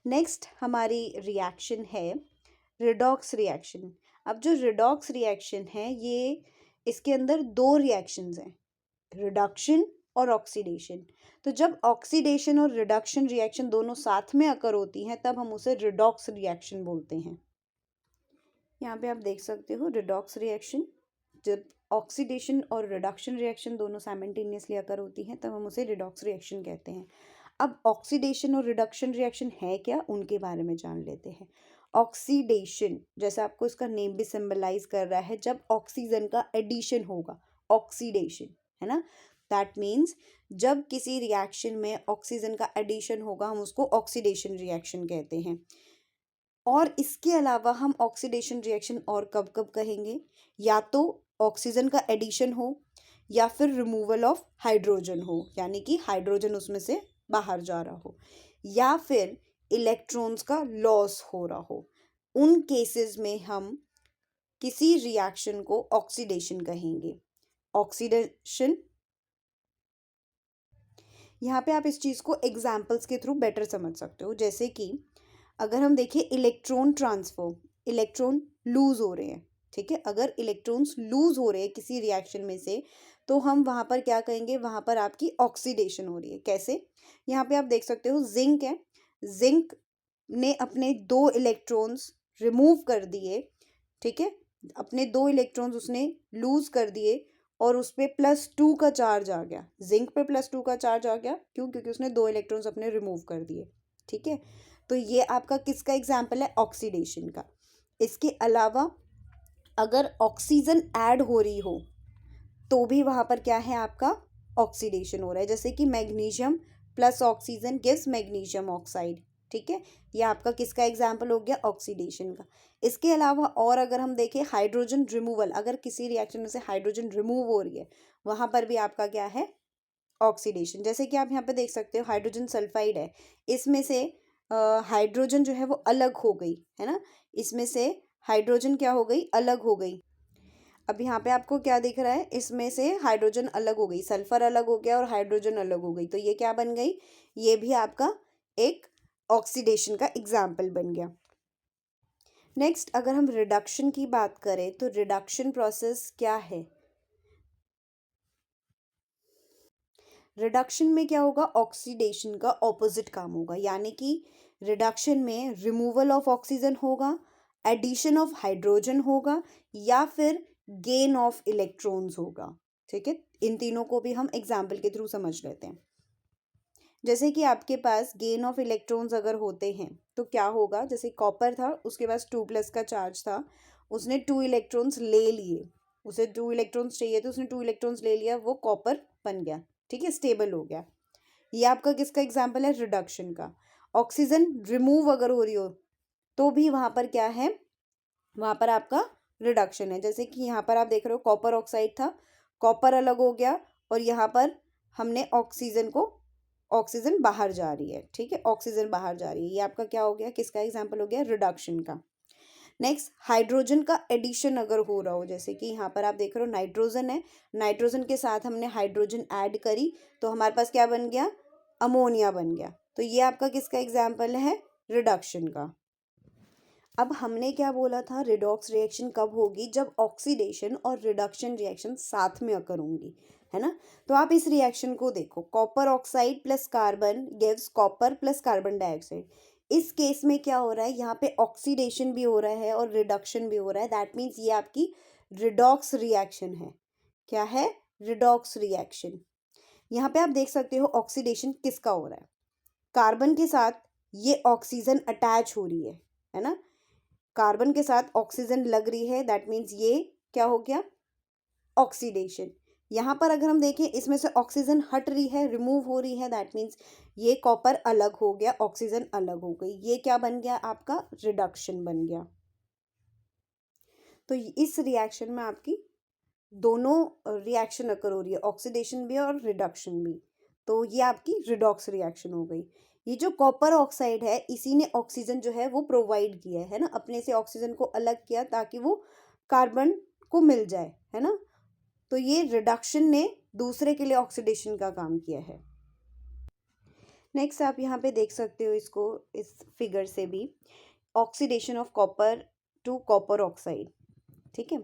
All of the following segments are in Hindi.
नेक्स्ट हमारी रिएक्शन है रिडॉक्स रिएक्शन। अब जो रिडॉक्स रिएक्शन है ये इसके अंदर दो रिएक्शंस हैं, रिडक्शन और ऑक्सीडेशन। तो जब ऑक्सीडेशन और रिडक्शन रिएक्शन दोनों साथ में अकर होती हैं तब हम उसे रिडॉक्स रिएक्शन बोलते हैं। यहाँ पे आप देख सकते हो रिडॉक्स रिएक्शन, जब ऑक्सीडेशन और रिडक्शन रिएक्शन दोनों साइमल्टेनियसली अकर होती हैं तब हम उसे रिडॉक्स रिएक्शन कहते हैं। अब ऑक्सीडेशन और रिडक्शन रिएक्शन है क्या, उनके बारे में जान लेते हैं। ऑक्सीडेशन जैसे आपको इसका नेम भी सिंबलाइज कर रहा है, जब ऑक्सीजन का एडिशन होगा, ऑक्सीडेशन है ना। दैट मीन्स जब किसी रिएक्शन में ऑक्सीजन का एडिशन होगा हम उसको ऑक्सीडेशन रिएक्शन कहते हैं। और इसके अलावा हम ऑक्सीडेशन रिएक्शन और कब कब कहेंगे, या तो ऑक्सीजन का एडिशन हो या फिर रिमूवल ऑफ हाइड्रोजन हो, यानी कि हाइड्रोजन उसमें से बाहर जा रहा हो, या फिर इलेक्ट्रॉन्स का लॉस हो रहा हो। उन केसेस में हम किसी रिएक्शन को ऑक्सीडेशन कहेंगे। ऑक्सीडेशन, यहाँ पे आप इस चीज़ को एग्जाम्पल्स के थ्रू बेटर समझ सकते हो। जैसे कि अगर हम देखें इलेक्ट्रॉन ट्रांसफर, इलेक्ट्रॉन लूज हो रहे हैं, ठीक है, अगर इलेक्ट्रॉन्स लूज हो रहे हैं किसी रिएक्शन में से तो हम वहाँ पर क्या कहेंगे, वहाँ पर आपकी ऑक्सीडेशन हो रही है। कैसे, यहाँ पे आप देख सकते हो जिंक है, जिंक ने अपने 2 इलेक्ट्रॉन्स रिमूव कर दिए, ठीक है, अपने 2 इलेक्ट्रॉन्स उसने लूज कर दिए और उस पर +2 का चार्ज आ गया, जिंक पे +2 का चार्ज आ गया, क्यों, क्योंकि उसने 2 इलेक्ट्रॉन्स अपने रिमूव कर दिए, ठीक है। तो ये आपका किसका एग्जाम्पल है, ऑक्सीडेशन का। इसके अलावा अगर ऑक्सीजन ऐड हो रही हो तो भी वहाँ पर क्या है, आपका ऑक्सीडेशन हो रहा है। जैसे कि magnesium plus oxygen gives magnesium oxide, ठीक है, ये आपका किसका एग्जाम्पल हो गया, ऑक्सीडेशन का। इसके अलावा और अगर हम देखें हाइड्रोजन रिमूवल, अगर किसी रिएक्शन में से हाइड्रोजन रिमूव हो रही है वहाँ पर भी आपका क्या है, ऑक्सीडेशन। जैसे कि आप यहाँ पे देख सकते हो हाइड्रोजन सल्फाइड है, इसमें से हाइड्रोजन जो है वो अलग हो गई है ना, इसमें से हाइड्रोजन क्या हो गई, अलग हो गई। अब यहाँ पे आपको क्या दिख रहा है, इसमें से हाइड्रोजन अलग हो गई, सल्फर अलग हो गया और हाइड्रोजन अलग हो गई, तो ये क्या बन गई, ये भी आपका एक ऑक्सीडेशन का एग्जाम्पल बन गया। नेक्स्ट अगर हम रिडक्शन की बात करें तो रिडक्शन प्रोसेस क्या है। रिडक्शन में क्या होगा, ऑक्सीडेशन का ऑपोजिट काम होगा, यानी कि रिडक्शन में रिमूवल ऑफ ऑक्सीजन होगा, एडिशन ऑफ हाइड्रोजन होगा, या फिर गेन ऑफ इलेक्ट्रॉन्स होगा, ठीक है। इन तीनों को भी हम एग्जाम्पल के थ्रू समझ लेते हैं। जैसे कि आपके पास गेन ऑफ इलेक्ट्रॉन्स अगर होते हैं तो क्या होगा, जैसे कॉपर था, उसके पास 2+ का चार्ज था, उसने 2 इलेक्ट्रॉन्स ले लिए, उसे 2 इलेक्ट्रॉन्स चाहिए तो उसने 2 इलेक्ट्रॉन्स ले लिया, वो कॉपर बन गया, ठीक है, स्टेबल हो गया। ये आपका किसका एग्जाम्पल है, रिडक्शन का। ऑक्सीजन रिमूव अगर हो रही हो तो भी वहाँ पर क्या है, वहाँ पर आपका रिडक्शन है। जैसे कि यहाँ पर आप देख रहे हो कॉपर ऑक्साइड था, कॉपर अलग हो गया और यहाँ पर हमने ऑक्सीजन बाहर जा रही है, ठीक है, ऑक्सीजन बाहर जा रही है, ये आपका क्या हो गया, किसका एग्जाम्पल हो गया, रिडक्शन का। नेक्स्ट हाइड्रोजन का एडिशन अगर हो रहा हो, जैसे कि यहाँ पर आप देख रहे हो नाइट्रोजन है, नाइट्रोजन के साथ हमने हाइड्रोजन ऐड करी तो हमारे पास क्या बन गया, अमोनिया बन गया, तो ये आपका किसका एग्जाम्पल है, रिडक्शन का। अब हमने क्या बोला था, रिडॉक्स रिएक्शन कब होगी, जब ऑक्सीडेशन और रिडक्शन रिएक्शन साथ में अकर होंगी, है ना। तो आप इस रिएक्शन को देखो, copper oxide plus carbon gives copper plus carbon dioxide. इस केस में क्या हो रहा है, यहाँ पे ऑक्सीडेशन भी हो रहा है और रिडक्शन भी हो रहा है, दैट मीन्स ये आपकी रिडॉक्स रिएक्शन है। क्या है, रिडॉक्स रिएक्शन। यहाँ पे आप देख सकते हो ऑक्सीडेशन किसका हो रहा है, कार्बन के साथ ये ऑक्सीजन अटैच हो रही है ना, कार्बन के साथ ऑक्सीजन लग रही है, दैट मीन्स ये क्या हो गया, ऑक्सीडेशन। यहाँ पर अगर हम देखें इसमें से ऑक्सीजन हट रही है, रिमूव हो रही है, दैट मीन्स ये कॉपर अलग हो गया, ऑक्सीजन अलग हो गई, ये क्या बन गया, आपका रिडक्शन बन गया। तो इस रिएक्शन में आपकी दोनों रिएक्शन अकर हो रही है, ऑक्सीडेशन भी और रिडक्शन भी, तो ये आपकी रिडॉक्स रिएक्शन हो गई। ये जो कॉपर ऑक्साइड है इसी ने ऑक्सीजन जो है वो प्रोवाइड किया है ना, अपने से ऑक्सीजन को अलग किया ताकि वो कार्बन को मिल जाए, है ना, तो ये रिडक्शन ने दूसरे के लिए ऑक्सीडेशन का काम किया है। नेक्स्ट आप यहाँ पे देख सकते हो इसको, इस फिगर से भी, oxidation of copper two copper oxide. ठीक है,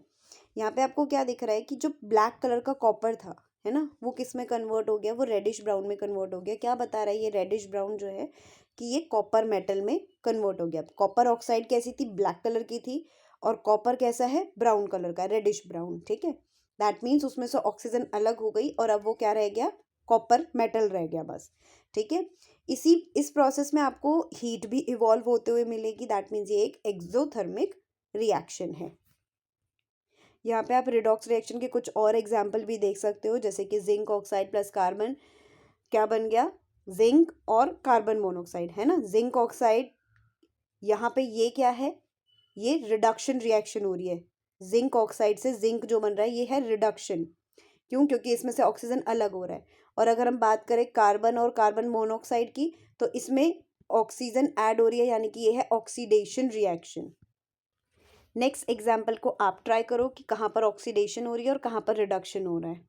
यहाँ पे आपको क्या दिख रहा है कि जो ब्लैक कलर का कॉपर था, है ना, वो किस में कन्वर्ट हो गया, वो रेडिश ब्राउन में कन्वर्ट हो गया। क्या बता रहा है ये रेडिश ब्राउन जो है कि ये कॉपर मेटल में कन्वर्ट हो गया। कॉपर ऑक्साइड कैसी थी, ब्लैक कलर की थी, और कॉपर कैसा है, ब्राउन कलर का, रेडिश ब्राउन। ठीक है, दैट मीन्स उसमें से ऑक्सीजन अलग हो गई और अब वो क्या रह गया, कॉपर मेटल रह गया बस। ठीक है, इस प्रोसेस में आपको हीट भी इवॉल्व होते हुए मिलेगी, दैट मीन्स ये एक एक्सोथर्मिक रिएक्शन है। यहाँ पे आप रिडॉक्स रिएक्शन के कुछ और एग्जाम्पल भी देख सकते हो, जैसे कि जिंक ऑक्साइड प्लस कार्बन क्या बन गया, जिंक और कार्बन मोनोऑक्साइड, है ना। जिंक ऑक्साइड, यहाँ पे ये क्या है, ये रिडक्शन रिएक्शन हो रही है। जिंक ऑक्साइड से जिंक जो बन रहा है ये है रिडक्शन। क्यों, क्योंकि इसमें से ऑक्सीजन अलग हो रहा है। और अगर हम बात करें कार्बन और कार्बन मोनोऑक्साइड की, तो इसमें ऑक्सीजन ऐड हो रही है, यानी कि ये है ऑक्सीडेशन रिएक्शन। नेक्स्ट एग्जाम्पल को आप ट्राई करो कि कहाँ पर ऑक्सीडेशन हो रही है और कहाँ पर रिडक्शन हो रहा है।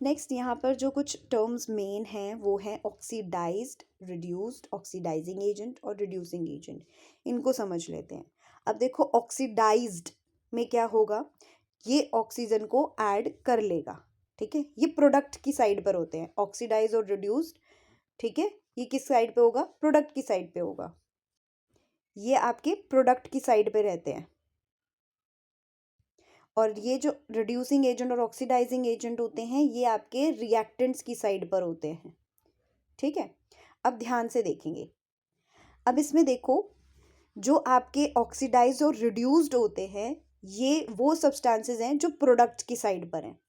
नेक्स्ट यहाँ पर जो कुछ टर्म्स मेन हैं वो है ऑक्सीडाइज्ड, रिड्यूस्ड, ऑक्सीडाइजिंग एजेंट और रिड्यूसिंग एजेंट। इनको समझ लेते हैं। अब देखो ऑक्सीडाइज्ड में क्या होगा, ये ऑक्सीजन को ऐड कर लेगा। ठीक है, ये प्रोडक्ट की साइड पर होते हैं, ऑक्सीडाइज और रिड्यूस्ड। ठीक है, ये किस साइड पे होगा, प्रोडक्ट की साइड पे होगा। ये आपके प्रोडक्ट की साइड पे रहते हैं। और ये जो रिड्यूसिंग एजेंट और ऑक्सीडाइजिंग एजेंट होते हैं ये आपके रिएक्टेंट्स की साइड पर होते हैं। ठीक है, अब ध्यान से देखेंगे। अब इसमें देखो, जो आपके ऑक्सीडाइज और रिड्यूस्ड होते हैं ये वो सब्सटेंसेस हैं जो प्रोडक्ट की साइड पर हैं।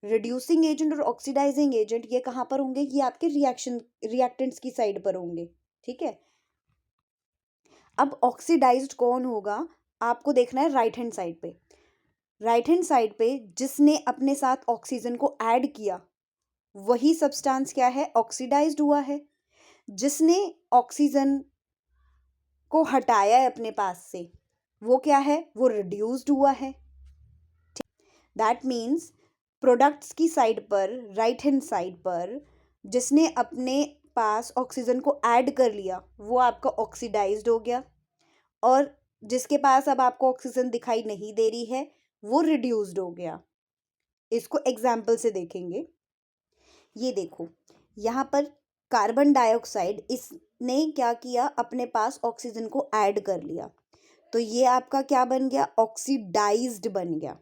रिड्यूसिंग एजेंट और ऑक्सीडाइजिंग एजेंट ये कहाँ पर होंगे, ये आपके रिएक्टेंट्स की साइड पर होंगे। ठीक है, अब ऑक्सीडाइज्ड कौन होगा, आपको देखना है राइट हैंड साइड पे। राइट हैंड साइड पे जिसने अपने साथ ऑक्सीजन को ऐड किया वही सब्सटेंस क्या है, ऑक्सीडाइज्ड हुआ है। जिसने ऑक्सीजन को हटाया है अपने पास से वो क्या है, वो रिड्यूस्ड हुआ है। दैट मीन्स प्रोडक्ट्स की साइड पर, राइट हैंड साइड पर जिसने अपने पास ऑक्सीजन को ऐड कर लिया वो आपका ऑक्सीडाइज्ड हो गया, और जिसके पास अब आपको ऑक्सीजन दिखाई नहीं दे रही है वो रिड्यूस्ड हो गया। इसको एग्जाम्पल से देखेंगे। ये देखो, यहाँ पर कार्बन डाइऑक्साइड, इसने क्या किया, अपने पास ऑक्सीजन को ऐड कर लिया, तो ये आपका क्या बन गया, ऑक्सीडाइज्ड बन गया।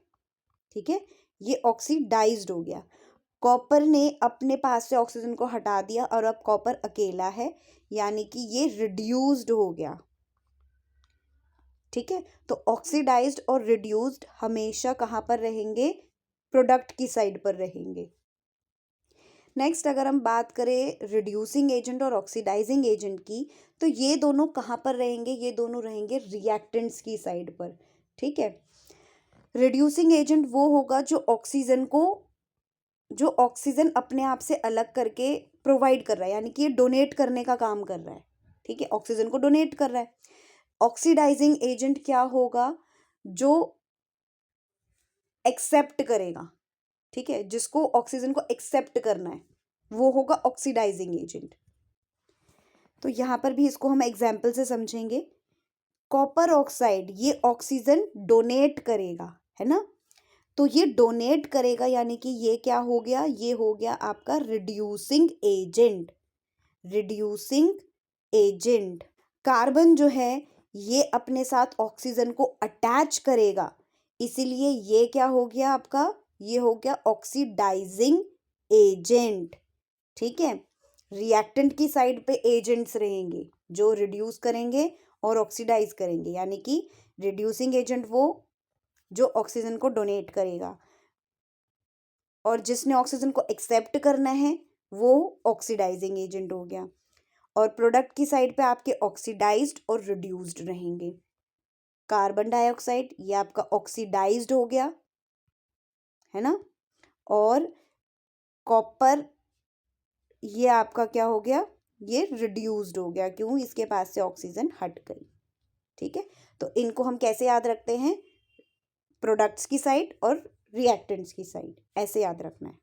ठीक है, ये ऑक्सीडाइज्ड हो गया। कॉपर ने अपने पास से ऑक्सीजन को हटा दिया और अब कॉपर अकेला है, यानी कि ये रिड्यूस्ड हो गया। ठीक है, तो ऑक्सीडाइज्ड और रिड्यूस्ड हमेशा कहाँ पर रहेंगे, प्रोडक्ट की साइड पर रहेंगे। नेक्स्ट अगर हम बात करें रिड्यूसिंग एजेंट और ऑक्सीडाइजिंग एजेंट की, तो ये दोनों कहाँ पर रहेंगे, ये दोनों रहेंगे रिएक्टेंट्स की साइड पर। ठीक है, रिड्यूसिंग एजेंट वो होगा जो ऑक्सीजन अपने आप से अलग करके प्रोवाइड कर रहा है, यानी कि ये डोनेट करने का काम कर रहा है। ठीक है, ऑक्सीजन को डोनेट कर रहा है। ऑक्सीडाइजिंग एजेंट क्या होगा, जो एक्सेप्ट करेगा। ठीक है, जिसको ऑक्सीजन को एक्सेप्ट करना है वो होगा ऑक्सीडाइजिंग एजेंट। तो यहाँ पर भी इसको हम एग्जाम्पल से समझेंगे। कॉपर ऑक्साइड ये ऑक्सीजन डोनेट करेगा, है ना, तो ये डोनेट करेगा यानी कि ये क्या हो गया, ये हो गया आपका reducing agent. Reducing agent. Carbon जो है ये अपने साथ ऑक्सीजन को अटैच करेगा, इसीलिए ये क्या हो गया आपका, ये हो गया ऑक्सीडाइजिंग एजेंट। ठीक है, रिएक्टेंट की साइड पे एजेंट्स रहेंगे जो रिड्यूस करेंगे और ऑक्सीडाइज करेंगे, यानी कि रिड्यूसिंग एजेंट वो जो ऑक्सीजन को डोनेट करेगा, और जिसने ऑक्सीजन को एक्सेप्ट करना है वो ऑक्सीडाइजिंग एजेंट हो गया। और प्रोडक्ट की साइड पे आपके ऑक्सीडाइज्ड और रिड्यूस्ड रहेंगे। कार्बन डाइऑक्साइड ये आपका ऑक्सीडाइज्ड हो गया, है ना, और कॉपर ये आपका क्या हो गया, ये रिड्यूस्ड हो गया। क्यों, इसके पास से ऑक्सीजन हट गई। ठीक है, तो इनको हम कैसे याद रखते हैं, प्रोडक्ट्स की साइड और रिएक्टेंट्स की साइड, ऐसे याद रखना है।